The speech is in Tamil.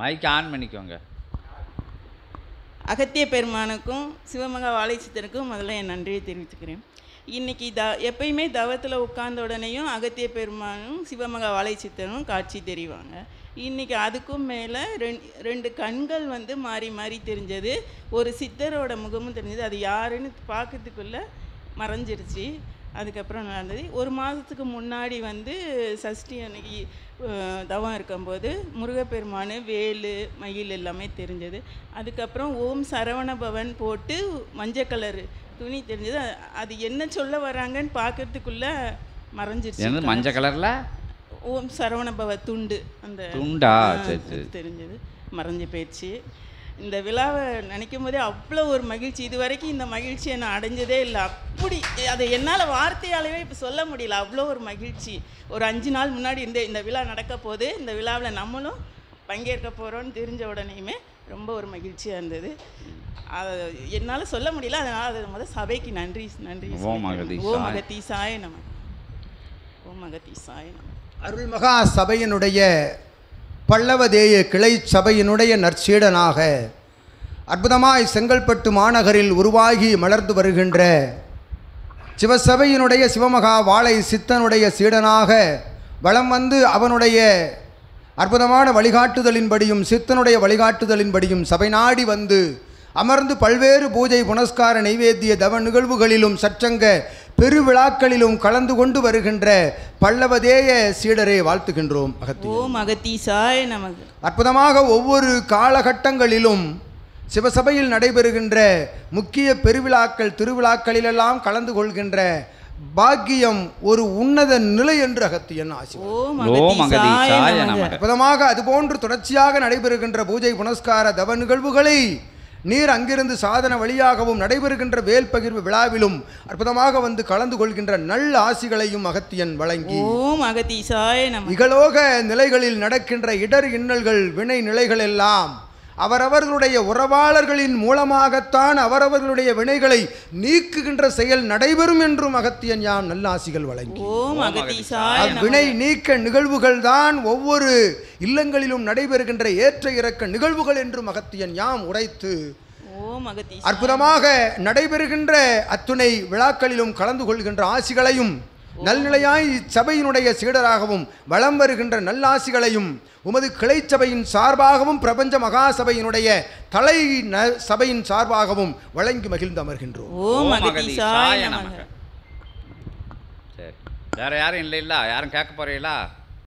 மைக் ஆன் பண்ணிக்கோங்க. அகத்திய பெருமானுக்கும் சிவமகா வாழைச்சித்தனுக்கும் முதல்ல என் நன்றியை தெரிவித்துக்கிறேன். இன்றைக்கி எப்பயுமே தவத்தில் உட்கார்ந்த உடனேயும் அகத்திய பெருமானும் சிவமகா வாழைச்சித்தனும் காட்சி தெரிவாங்க. இன்றைக்கி அதுக்கும் மேலே ரெண்டு கண்கள் மாறி மாறி தெரிஞ்சது. ஒரு சித்தரோட முகமும் தெரிஞ்சது. அது யாருன்னு பார்க்கறதுக்குள்ளே மறைஞ்சிருச்சு. அதுக்கப்புறம் நடந்தது. ஒரு மாதத்துக்கு முன்னாடி சஷ்டி அன்னைக்கு தவம் இருக்கும்போது முருகப்பெருமான் வேலு மயில் எல்லாமே தெரிஞ்சது. அதுக்கப்புறம் ஓம் சரவண பவன் போட்டு மஞ்சள் கலர் துணி தெரிஞ்சது. அது என்ன சொல்ல வராங்கன்னு பார்க்கறதுக்குள்ளே மறைஞ்சிருச்சு. மஞ்சள் கலரில் ஓம் சரவண பவ துண்டு அந்த துண்டா தெரிஞ்சது, மறைஞ்சு போயிடுச்சு. இந்த விழாவை நினைக்கும் போதே அவ்வளோ ஒரு மகிழ்ச்சி. இது வரைக்கும் இந்த மகிழ்ச்சியை நான் அடைஞ்சதே இல்லை. அப்படி அதை என்னால் வார்த்தையாலவே இப்போ சொல்ல முடியல. அவ்வளோ ஒரு மகிழ்ச்சி. ஒரு 5 நாள் முன்னாடி இந்த விழா நடக்க போது, இந்த விழாவில் நம்மளும் பங்கேற்க போகிறோன்னு தெரிஞ்ச உடனேயுமே ரொம்ப ஒரு மகிழ்ச்சியாக இருந்தது. அதை என்னால் சொல்ல முடியல. அதனால் அது முதல் சபைக்கு நன்றி. ஓம் அகத்தீசாய நம. ஓம் அகத்தீசாய நம. அருள்மகா சபையினுடைய பல்லவதேய கிளை சபையினுடைய நற்சீடனாக அற்புதமாய் செங்கல்பட்டு மாநகரில் உருவாகி மலர்ந்து வருகின்ற சிவசபையினுடைய சிவமகா வாழை சித்தனுடைய சீடனாக வலம் வந்து அவனுடைய அற்புதமான வழிகாட்டுதலின்படியும் சித்தனுடைய வழிகாட்டுதலின்படியும் சபை நாடி வந்து அமர்ந்து பல்வேறு பூஜை புனஸ்கார நைவேத்திய தவ நிகழ்வுகளிலும் சற்றங்க பெருவிழாக்களிலும் கலந்து கொண்டு வருகின்ற பல்லவதேய சீடரை வாழ்த்துகின்றோம். ஓம் அகத்தீசாய நமக. அற்புதமாக ஒவ்வொரு காலகட்டங்களிலும் சிவசபையில் நடைபெறுகின்ற முக்கிய பெருவிழாக்கள் திருவிழாக்களிலெல்லாம் கலந்து கொள்கின்ற பாக்கியம் ஒரு உன்னத நிலை என்று அகத்தியன் ஆசி. அற்புதமாக அதுபோன்று தொடர்ச்சியாக நடைபெறுகின்ற பூஜை புனஸ்கார தவ நிகழ்வுகளை நீர் அங்கிருந்து சாதன வழியாகவும் நடைபெறுகின்ற வேல் பகிர்வு விழாவிலும் அற்புதமாக வந்து கலந்து கொள்கின்ற நல்ல ஆசிகளையும் அகத்தியன் வழங்கி இகலோக நிலைகளில் நடக்கின்ற இடர் இன்னல்கள் வினை நிலைகள் எல்லாம் அவரவர்களுடைய உறவாளர்களின் மூலமாகத்தான் அவரவர்களுடைய வினைகளை நீக்குகின்ற செயல் நடைபெறும் என்றும் அகத்தியன் யாம் நல்ல ஆசிகள் வழங்கி வினை நீக்க நிகழ்வுகள் தான் ஒவ்வொரு இல்லங்களிலும் நடைபெறுகின்ற ஏற்ற இறக்க நிகழ்வுகள் என்றும் அகத்தியன் யாம் உரைத்து அற்புதமாக நடைபெறுகின்ற அத்துணை விழாக்களிலும் கலந்து கொள்கின்ற ஆசிகளையும் நல்நிலையாய் சபையினுடைய சீடராகவும் வலம் வருகின்ற நல்லாசிகளையும் உமது கிளை சபையின் சார்பாகவும் பிரபஞ்ச மகாசபையினுடைய தலை சபையின் சார்பாகவும் வழங்கி மகிழ்ந்து அமர்கின்றோம். வேற யாரும் இல்லை, யாரும் கேட்க போறீங்களா?